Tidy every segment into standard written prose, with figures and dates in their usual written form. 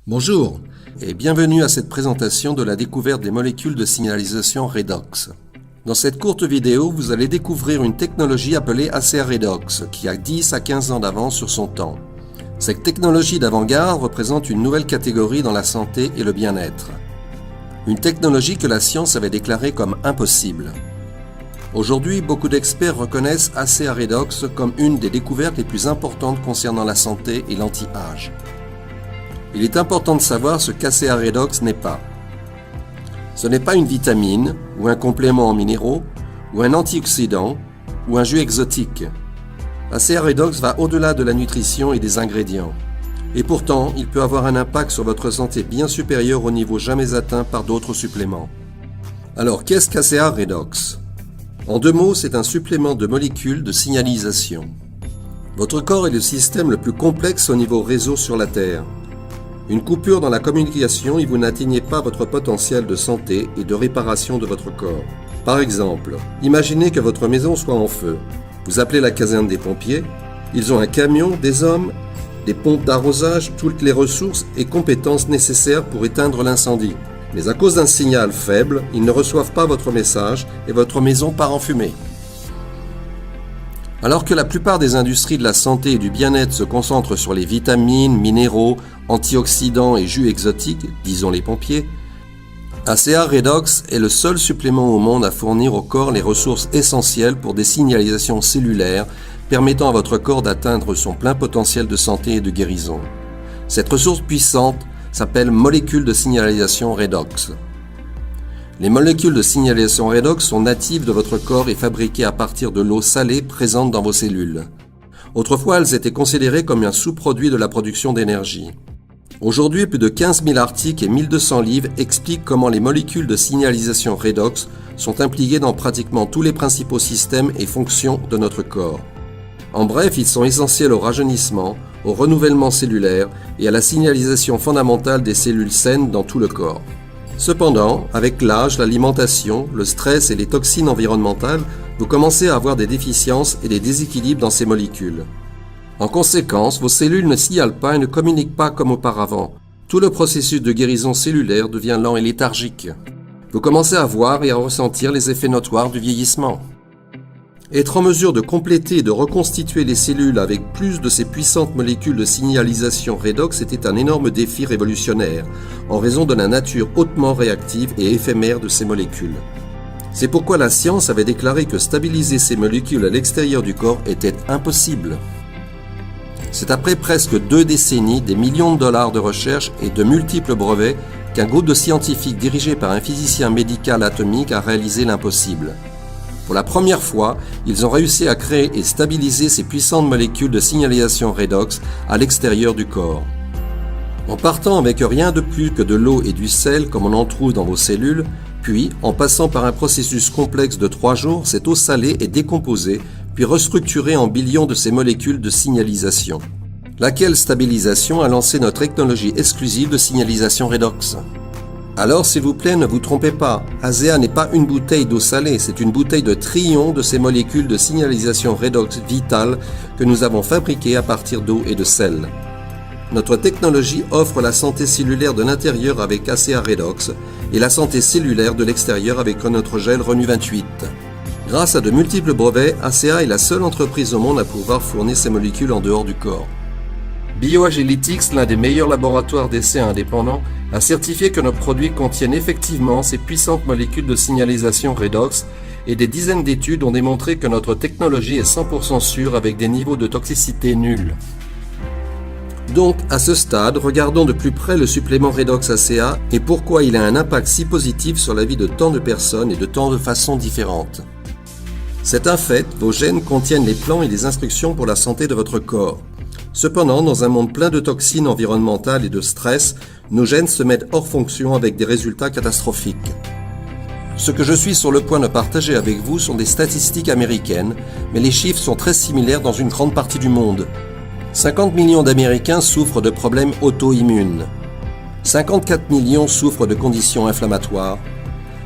Bonjour et bienvenue à cette présentation de la découverte des molécules de signalisation redox. Dans cette courte vidéo, vous allez découvrir une technologie appelée ACA Redox qui a 10 à 15 ans d'avance sur son temps. Cette technologie d'avant-garde représente une nouvelle catégorie dans la santé et le bien-être. Une technologie que la science avait déclarée comme impossible. Aujourd'hui, beaucoup d'experts reconnaissent ACA Redox comme une des découvertes les plus importantes concernant la santé et l'anti-âge. Il est important de savoir ce qu'ACA Redox n'est pas. Ce n'est pas une vitamine, ou un complément en minéraux, ou un antioxydant, ou un jus exotique. ACA Redox va au-delà de la nutrition et des ingrédients. Et pourtant, il peut avoir un impact sur votre santé bien supérieur au niveau jamais atteint par d'autres suppléments. Alors, qu'est-ce qu'ACA Redox ? En deux mots, c'est un supplément de molécules de signalisation. Votre corps est le système le plus complexe au niveau réseau sur la Terre. Une coupure dans la communication et vous n'atteignez pas votre potentiel de santé et de réparation de votre corps. Par exemple, imaginez que votre maison soit en feu. Vous appelez la caserne des pompiers. Ils ont un camion, des hommes, des pompes d'arrosage, toutes les ressources et compétences nécessaires pour éteindre l'incendie. Mais à cause d'un signal faible, ils ne reçoivent pas votre message et votre maison part en fumée. Alors que la plupart des industries de la santé et du bien-être se concentrent sur les vitamines, minéraux, antioxydants et jus exotiques, disons les pompiers, ACA Redox est le seul supplément au monde à fournir au corps les ressources essentielles pour des signalisations cellulaires permettant à votre corps d'atteindre son plein potentiel de santé et de guérison. Cette ressource puissante s'appelle molécules de signalisation redox. Les molécules de signalisation redox sont natives de votre corps et fabriquées à partir de l'eau salée présente dans vos cellules. Autrefois, elles étaient considérées comme un sous-produit de la production d'énergie. Aujourd'hui, plus de 15 000 articles et 1200 livres expliquent comment les molécules de signalisation redox sont impliquées dans pratiquement tous les principaux systèmes et fonctions de notre corps. En bref, ils sont essentiels au rajeunissement, au renouvellement cellulaire et à la signalisation fondamentale des cellules saines dans tout le corps. Cependant, avec l'âge, l'alimentation, le stress et les toxines environnementales, vous commencez à avoir des déficiences et des déséquilibres dans ces molécules. En conséquence, vos cellules ne signalent pas et ne communiquent pas comme auparavant. Tout le processus de guérison cellulaire devient lent et léthargique. Vous commencez à voir et à ressentir les effets notoires du vieillissement. Être en mesure de compléter et de reconstituer les cellules avec plus de ces puissantes molécules de signalisation redox était un énorme défi révolutionnaire, en raison de la nature hautement réactive et éphémère de ces molécules. C'est pourquoi la science avait déclaré que stabiliser ces molécules à l'extérieur du corps était impossible. C'est après presque 2 décennies, des millions de dollars de recherche et de multiples brevets qu'un groupe de scientifiques dirigé par un physicien médical atomique a réalisé l'impossible. Pour la première fois, ils ont réussi à créer et stabiliser ces puissantes molécules de signalisation redox à l'extérieur du corps. En partant avec rien de plus que de l'eau et du sel comme on en trouve dans vos cellules, puis en passant par un processus complexe de 3 jours, cette eau salée est décomposée puis restructurée en billions de ces molécules de signalisation. Laquelle stabilisation a lancé notre technologie exclusive de signalisation redox. Alors, s'il vous plaît, ne vous trompez pas, ACA n'est pas une bouteille d'eau salée, c'est une bouteille de trillions de ces molécules de signalisation redox vitales que nous avons fabriquées à partir d'eau et de sel. Notre technologie offre la santé cellulaire de l'intérieur avec ACA Redox et la santé cellulaire de l'extérieur avec notre gel Renew 28. Grâce à de multiples brevets, ACA est la seule entreprise au monde à pouvoir fournir ces molécules en dehors du corps. BioAgilytix, l'un des meilleurs laboratoires d'essais indépendants, a certifié que nos produits contiennent effectivement ces puissantes molécules de signalisation redox et des dizaines d'études ont démontré que notre technologie est 100% sûre avec des niveaux de toxicité nuls. Donc, à ce stade, regardons de plus près le supplément Redox ACA et pourquoi il a un impact si positif sur la vie de tant de personnes et de tant de façons différentes. C'est un fait, vos gènes contiennent les plans et les instructions pour la santé de votre corps. Cependant, dans un monde plein de toxines environnementales et de stress, nos gènes se mettent hors fonction avec des résultats catastrophiques. Ce que je suis sur le point de partager avec vous sont des statistiques américaines, mais les chiffres sont très similaires dans une grande partie du monde. 50 millions d'Américains souffrent de problèmes auto-immunes. 54 millions souffrent de conditions inflammatoires.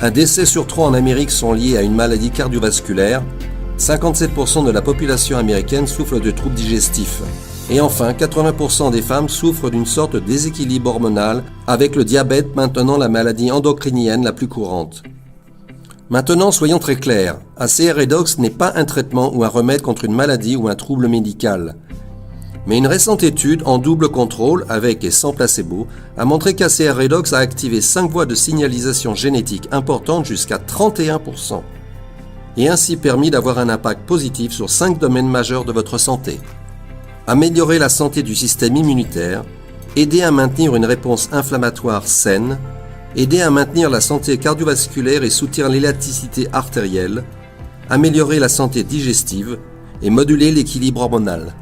Un décès sur 3 en Amérique sont liés à une maladie cardiovasculaire. 57% de la population américaine souffre de troubles digestifs. Et enfin, 80% des femmes souffrent d'une sorte de déséquilibre hormonal, avec le diabète maintenant la maladie endocrinienne la plus courante. Maintenant, soyons très clairs, ACA Redox n'est pas un traitement ou un remède contre une maladie ou un trouble médical. Mais une récente étude en double contrôle, avec et sans placebo, a montré qu'ACA Redox a activé 5 voies de signalisation génétique importantes jusqu'à 31%, et ainsi permis d'avoir un impact positif sur 5 domaines majeurs de votre santé. Améliorer la santé du système immunitaire, aider à maintenir une réponse inflammatoire saine, aider à maintenir la santé cardiovasculaire et soutenir l'élasticité artérielle, améliorer la santé digestive et moduler l'équilibre hormonal.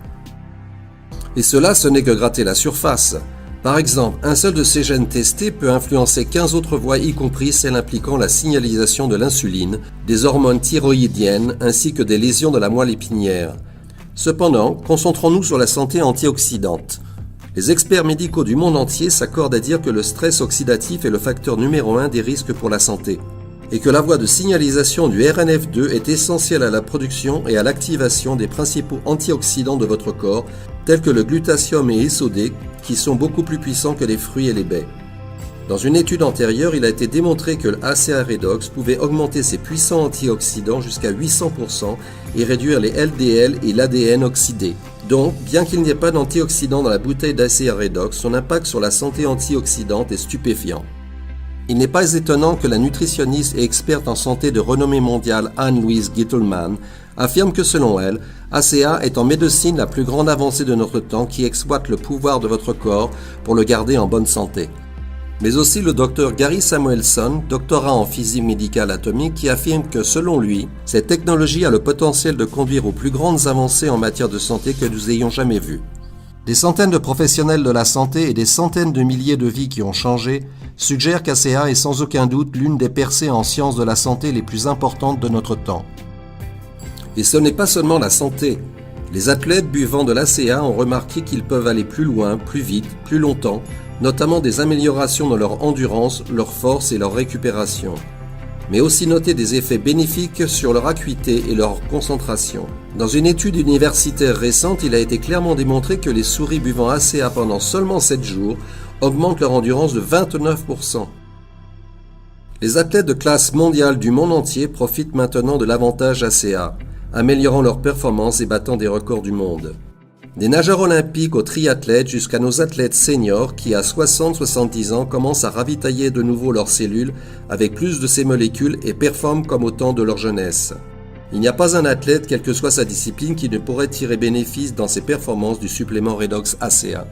Et cela, ce n'est que gratter la surface. Par exemple, un seul de ces gènes testés peut influencer 15 autres voies, y compris celles impliquant la signalisation de l'insuline, des hormones thyroïdiennes ainsi que des lésions de la moelle épinière. Cependant, concentrons-nous sur la santé antioxydante. Les experts médicaux du monde entier s'accordent à dire que le stress oxydatif est le facteur numéro 1 des risques pour la santé, et que la voie de signalisation du RNF2 est essentielle à la production et à l'activation des principaux antioxydants de votre corps, tels que le glutatium et SOD, qui sont beaucoup plus puissants que les fruits et les baies. Dans une étude antérieure, il a été démontré que l'ACA Redox pouvait augmenter ses puissants antioxydants jusqu'à 800% et réduire les LDL et l'ADN oxydés. Donc, bien qu'il n'y ait pas d'antioxydants dans la bouteille d'ACA Redox, son impact sur la santé antioxydante est stupéfiant. Il n'est pas étonnant que la nutritionniste et experte en santé de renommée mondiale Anne-Louise Gittelman affirme que selon elle, ACA est en médecine la plus grande avancée de notre temps qui exploite le pouvoir de votre corps pour le garder en bonne santé. Mais aussi le Dr Gary Samuelson, doctorat en physique médicale atomique, qui affirme que selon lui, cette technologie a le potentiel de conduire aux plus grandes avancées en matière de santé que nous ayons jamais vues. Des centaines de professionnels de la santé et des centaines de milliers de vies qui ont changé suggèrent qu'ACA est sans aucun doute l'une des percées en sciences de la santé les plus importantes de notre temps. Et ce n'est pas seulement la santé. Les athlètes buvant de l'ACA ont remarqué qu'ils peuvent aller plus loin, plus vite, plus longtemps, notamment des améliorations dans leur endurance, leur force et leur récupération, mais aussi noter des effets bénéfiques sur leur acuité et leur concentration. Dans une étude universitaire récente, il a été clairement démontré que les souris buvant ACA pendant seulement 7 jours augmentent leur endurance de 29%. Les athlètes de classe mondiale du monde entier profitent maintenant de l'avantage ACA, améliorant leurs performances et battant des records du monde. Des nageurs olympiques aux triathlètes jusqu'à nos athlètes seniors qui à 60-70 ans commencent à ravitailler de nouveau leurs cellules avec plus de ces molécules et performent comme au temps de leur jeunesse. Il n'y a pas un athlète, quelle que soit sa discipline, qui ne pourrait tirer bénéfice dans ses performances du supplément Redox ACA.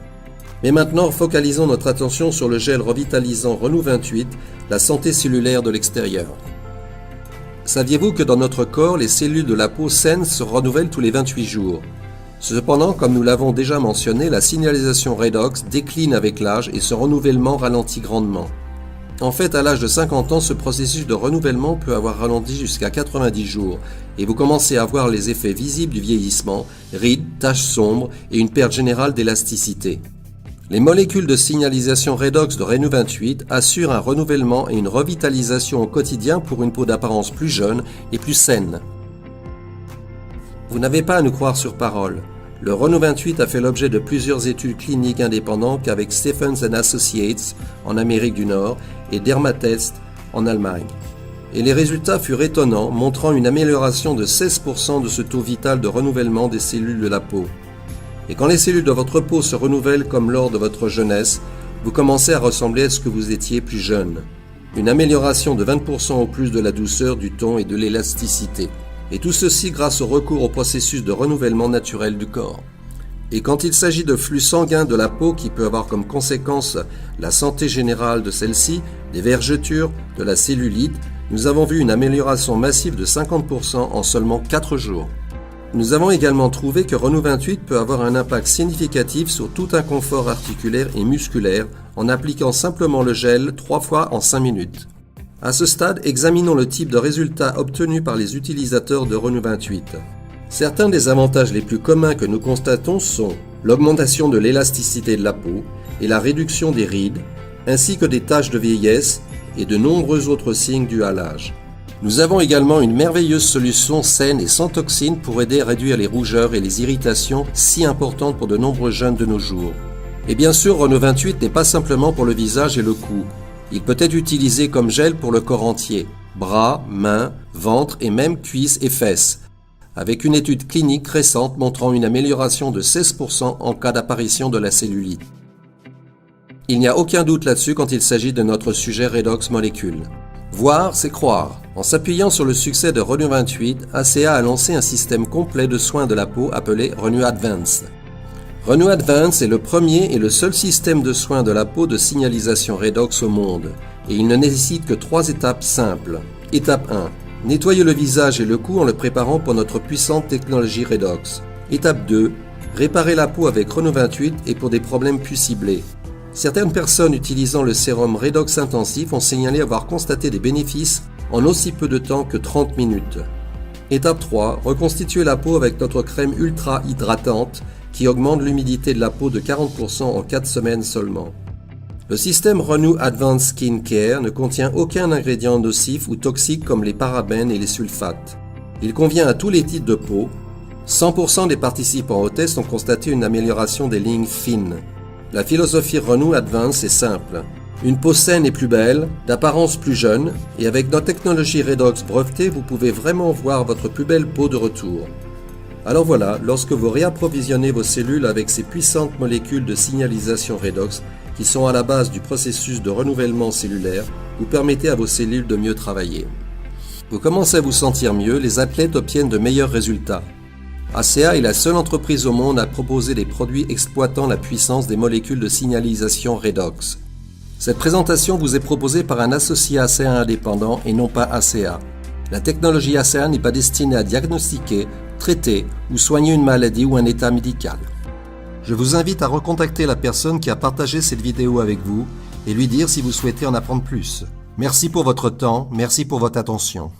Mais maintenant, focalisons notre attention sur le gel revitalisant Renew 28, la santé cellulaire de l'extérieur. Saviez-vous que dans notre corps, les cellules de la peau saine se renouvellent tous les 28 jours ? Cependant, comme nous l'avons déjà mentionné, la signalisation Redox décline avec l'âge et ce renouvellement ralentit grandement. En fait, à l'âge de 50 ans, ce processus de renouvellement peut avoir ralenti jusqu'à 90 jours et vous commencez à voir les effets visibles du vieillissement, rides, taches sombres et une perte générale d'élasticité. Les molécules de signalisation Redox de Renew 28 assurent un renouvellement et une revitalisation au quotidien pour une peau d'apparence plus jeune et plus saine. Vous n'avez pas à nous croire sur parole. Le Renew 28 a fait l'objet de plusieurs études cliniques indépendantes avec Stephens & Associates en Amérique du Nord et Dermatest en Allemagne. Et les résultats furent étonnants, montrant une amélioration de 16% de ce taux vital de renouvellement des cellules de la peau. Et quand les cellules de votre peau se renouvellent comme lors de votre jeunesse, vous commencez à ressembler à ce que vous étiez plus jeune. Une amélioration de 20% au plus de la douceur, du ton et de l'élasticité. Et tout ceci grâce au recours au processus de renouvellement naturel du corps. Et quand il s'agit de flux sanguin de la peau qui peut avoir comme conséquence la santé générale de celle-ci, des vergetures, de la cellulite, nous avons vu une amélioration massive de 50% en seulement 4 jours. Nous avons également trouvé que Renew 28 peut avoir un impact significatif sur tout inconfort articulaire et musculaire en appliquant simplement le gel 3 fois en 5 minutes. À ce stade, examinons le type de résultats obtenus par les utilisateurs de Renew 28. Certains des avantages les plus communs que nous constatons sont l'augmentation de l'élasticité de la peau et la réduction des rides, ainsi que des taches de vieillesse et de nombreux autres signes dus à l'âge. Nous avons également une merveilleuse solution saine et sans toxines pour aider à réduire les rougeurs et les irritations si importantes pour de nombreux jeunes de nos jours. Et bien sûr, Renault 28 n'est pas simplement pour le visage et le cou. Il peut être utilisé comme gel pour le corps entier, bras, mains, ventre et même cuisses et fesses, avec une étude clinique récente montrant une amélioration de 16% en cas d'apparition de la cellulite. Il n'y a aucun doute là-dessus quand il s'agit de notre sujet Redox Molécules. Voir, c'est croire. En s'appuyant sur le succès de Renew 28, ACA a lancé un système complet de soins de la peau appelé Renew Advance. Renew Advance est le premier et le seul système de soins de la peau de signalisation Redox au monde, et il ne nécessite que 3 étapes simples. Étape 1. Nettoyer le visage et le cou en le préparant pour notre puissante technologie Redox. Étape 2. Réparer la peau avec Renew 28 et pour des problèmes plus ciblés. Certaines personnes utilisant le sérum Redox intensif ont signalé avoir constaté des bénéfices en aussi peu de temps que 30 minutes. Étape 3. Reconstituer la peau avec notre crème ultra hydratante qui augmente l'humidité de la peau de 40% en 4 semaines seulement. Le système Renew Advanced Skin Care ne contient aucun ingrédient nocif ou toxique comme les parabènes et les sulfates. Il convient à tous les types de peau. 100% des participants au test ont constaté une amélioration des lignes fines. La philosophie Renew Advance est simple. Une peau saine et plus belle, d'apparence plus jeune, et avec notre technologie Redox brevetée, vous pouvez vraiment voir votre plus belle peau de retour. Alors voilà, lorsque vous réapprovisionnez vos cellules avec ces puissantes molécules de signalisation Redox, qui sont à la base du processus de renouvellement cellulaire, vous permettez à vos cellules de mieux travailler. Vous commencez à vous sentir mieux, les athlètes obtiennent de meilleurs résultats. ACA est la seule entreprise au monde à proposer des produits exploitant la puissance des molécules de signalisation Redox. Cette présentation vous est proposée par un associé ACA indépendant et non pas ACA. La technologie ACA n'est pas destinée à diagnostiquer, traiter ou soigner une maladie ou un état médical. Je vous invite à recontacter la personne qui a partagé cette vidéo avec vous et lui dire si vous souhaitez en apprendre plus. Merci pour votre temps, merci pour votre attention.